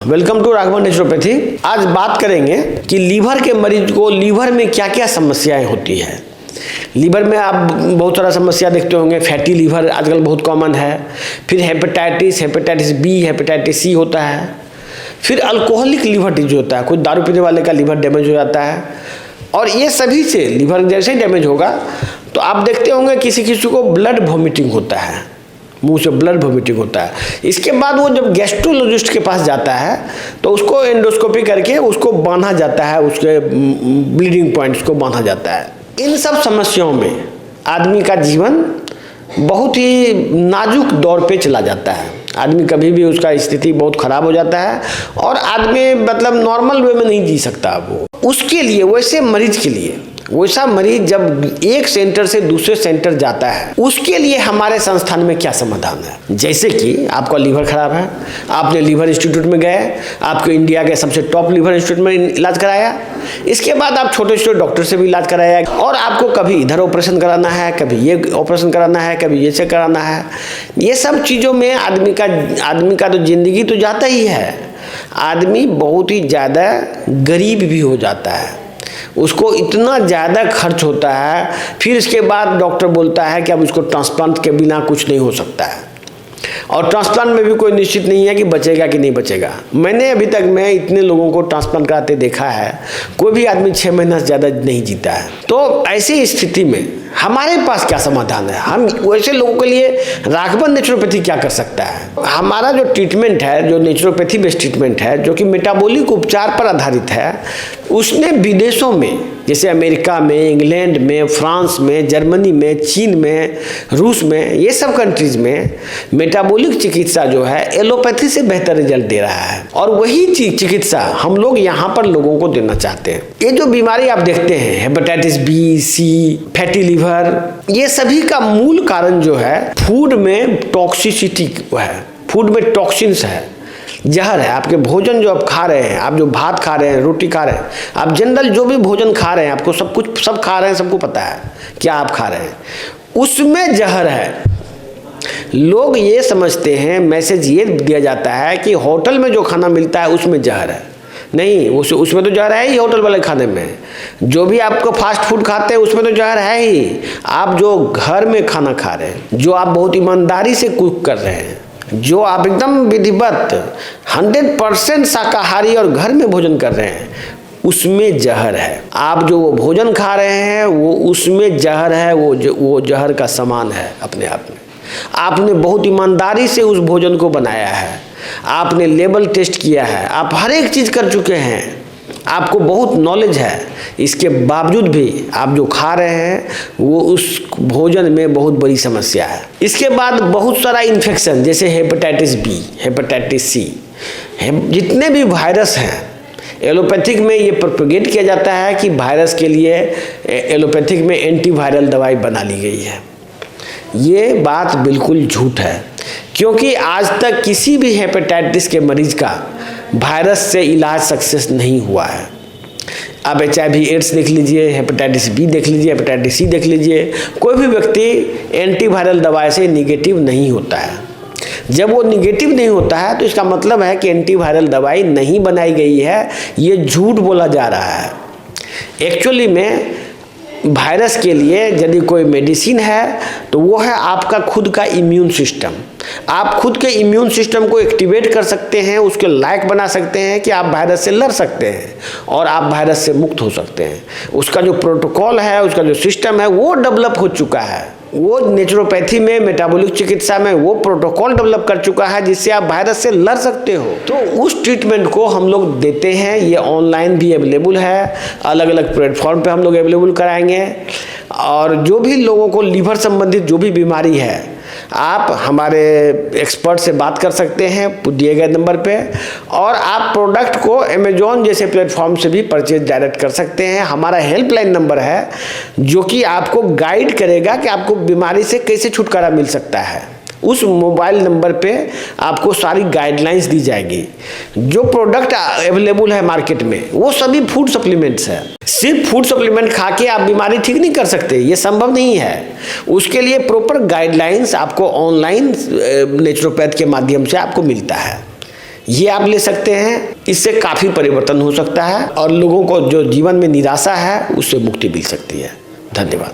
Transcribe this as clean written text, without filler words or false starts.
Welcome to Raghavan naturopathy. आज बात करेंगे कि लीवर के मरीज को लीवर में क्या क्या समस्याएं होती है। लीवर में आप बहुत सारा समस्या देखते होंगे। फैटी लीवर आजकल बहुत कॉमन है। फिर हेपेटाइटिस बी, हेपेटाइटिस सी होता है। फिर अल्कोहलिक लीवर डिजीज होता है, कोई दारू पीने वाले का लीवर डैमेज हो जाता है। और ये सभी से लीवर जैसे ही डैमेज होगा तो आप देखते होंगे किसी किसी को ब्लड वॉमिटिंग होता है, मुंह से ब्लड वॉमिटिंग होता है। इसके बाद वो जब गैस्ट्रोलॉजिस्ट के पास जाता है तो उसको एंडोस्कोपी करके उसको बांधा जाता है, उसके ब्लीडिंग पॉइंट्स को बांधा जाता है। इन सब समस्याओं में आदमी का जीवन बहुत ही नाजुक दौर पे चला जाता है। आदमी कभी भी उसका स्थिति बहुत खराब हो जाता है और आदमी मतलब नॉर्मल वे में नहीं जी सकता। वो उसके लिए वैसा मरीज जब एक सेंटर से दूसरे सेंटर जाता है उसके लिए हमारे संस्थान में क्या समाधान है। जैसे कि आपका लीवर खराब है, आपने लीवर इंस्टीट्यूट में गए, आपको इंडिया के सबसे टॉप लीवर इंस्टीट्यूट में इलाज कराया। इसके बाद आप छोटे छोटे डॉक्टर से भी इलाज कराया और आपको कभी इधर ऑपरेशन कराना है, कभी ये ऑपरेशन कराना है, कभी ये से कराना है। ये सब चीज़ों में आदमी का तो जिंदगी तो जाता ही है। आदमी बहुत ही ज़्यादा गरीब भी हो जाता है, उसको इतना ज़्यादा खर्च होता है। फिर इसके बाद डॉक्टर बोलता है कि अब उसको ट्रांसप्लांट के बिना कुछ नहीं हो सकता है। और ट्रांसप्लांट में भी कोई निश्चित नहीं है कि बचेगा कि नहीं बचेगा। मैंने अभी तक मैं इतने लोगों को ट्रांसप्लांट कराते देखा है, कोई भी आदमी 6 महीना से ज़्यादा नहीं जीता है। तो ऐसी स्थिति में हमारे पास क्या समाधान है? हम वैसे लोगों के लिए राघवन नेचुरोपैथी क्या कर सकता है? हमारा जो ट्रीटमेंट है, जो नेचुरोपैथी बेस्ड ट्रीटमेंट है, जो कि मेटाबॉलिक उपचार पर आधारित है, उसने विदेशों में जैसे अमेरिका में, इंग्लैंड में, फ्रांस में, जर्मनी में, चीन में, रूस में, ये सब कंट्रीज में मेटाबॉलिक चिकित्सा जो है एलोपैथी से बेहतर रिजल्ट दे रहा है। और वही चिकित्सा हम लोग यहाँ पर लोगों को देना चाहते हैं। ये जो बीमारी आप देखते हैं, हेपेटाइटिस बी, सी, फैटी लीवर, ये सभी का मूल कारण जो है फूड में टॉक्सिसिटी है, फूड में टॉक्सिन्स है, जहर है। आपके भोजन जो आप खा रहे हैं, आप जो भात खा रहे हैं, रोटी खा रहे हैं, आप जनरल जो भी भोजन खा रहे हैं, आपको सब खा रहे हैं, सबको पता है क्या आप खा रहे हैं, उसमें जहर है। लोग ये समझते हैं, मैसेज ये दिया जाता है कि होटल में जो खाना मिलता है उसमें जहर है। नहीं, उसमें तो जहर है ही। होटल वाले खाने में जो भी आपको फास्ट फूड खाते हैं उसमें तो जहर है ही। आप जो घर में खाना खा रहे हैं, जो आप बहुत ईमानदारी से कुक कर रहे हैं, जो आप एकदम विधिवत 100% शाकाहारी और घर में भोजन कर रहे हैं, उसमें जहर है। आप जो वो भोजन खा रहे हैं वो उसमें जहर है, वो जहर का समान है अपने आप में। आपने बहुत ईमानदारी से उस भोजन को बनाया है, आपने लेबल टेस्ट किया है, आप हर एक चीज़ कर चुके हैं, आपको बहुत नॉलेज है। इसके बावजूद भी आप जो खा रहे हैं वो उस भोजन में बहुत बड़ी समस्या है। इसके बाद बहुत सारा इन्फेक्शन जैसे हेपेटाइटिस बी, हेपेटाइटिस सी, जितने भी वायरस हैं एलोपैथिक में ये प्रोपेगेट किया जाता है कि वायरस के लिए एलोपैथिक में एंटीवायरल दवाई बना ली गई है। ये बात बिल्कुल झूठ है, क्योंकि आज तक किसी भी हेपेटाइटिस के मरीज का वायरस से इलाज सक्सेस नहीं हुआ है। आप HIV एड्स देख लीजिए, हेपेटाइटिस बी देख लीजिए, हेपेटाइटिस सी देख लीजिए, कोई भी व्यक्ति एंटीवायरल दवाई से निगेटिव नहीं होता है। जब वो निगेटिव नहीं होता है तो इसका मतलब है कि एंटीवायरल दवाई नहीं बनाई गई है, ये झूठ बोला जा रहा है। एक्चुअली में वायरस के लिए यदि कोई मेडिसिन है तो वो है आपका खुद का इम्यून सिस्टम। आप खुद के इम्यून सिस्टम को एक्टिवेट कर सकते हैं, उसके लायक बना सकते हैं कि आप वायरस से लड़ सकते हैं और आप वायरस से मुक्त हो सकते हैं। उसका जो प्रोटोकॉल है, उसका जो सिस्टम है वो डेवलप हो चुका है। वो नेचुरोपैथी में, मेटाबॉलिक चिकित्सा में वो प्रोटोकॉल डेवलप कर चुका है जिससे आप वायरस से लड़ सकते हो। तो उस ट्रीटमेंट को हम लोग देते हैं। ये ऑनलाइन भी अवेलेबल है, अलग अलग प्लेटफॉर्म पे हम लोग अवेलेबल कराएंगे। और जो भी लोगों को लीवर संबंधित जो भी बीमारी है, आप हमारे एक्सपर्ट से बात कर सकते हैं दिए गए नंबर पे, और आप प्रोडक्ट को अमेजोन जैसे प्लेटफॉर्म से भी परचेज डायरेक्ट कर सकते हैं। हमारा हेल्पलाइन नंबर है जो कि आपको गाइड करेगा कि आपको बीमारी से कैसे छुटकारा मिल सकता है। उस मोबाइल नंबर पे आपको सारी गाइडलाइंस दी जाएगी। जो प्रोडक्ट अवेलेबल है मार्केट में वो सभी फूड सप्लीमेंट्स है। सिर्फ फूड सप्लीमेंट खा के आप बीमारी ठीक नहीं कर सकते, ये संभव नहीं है। उसके लिए प्रॉपर गाइडलाइंस आपको ऑनलाइन नेचुरोपैथ के माध्यम से आपको मिलता है। ये आप ले सकते हैं। इससे काफ़ी परिवर्तन हो सकता है और लोगों को जो जीवन में निराशा है उससे मुक्ति मिल सकती है। धन्यवाद।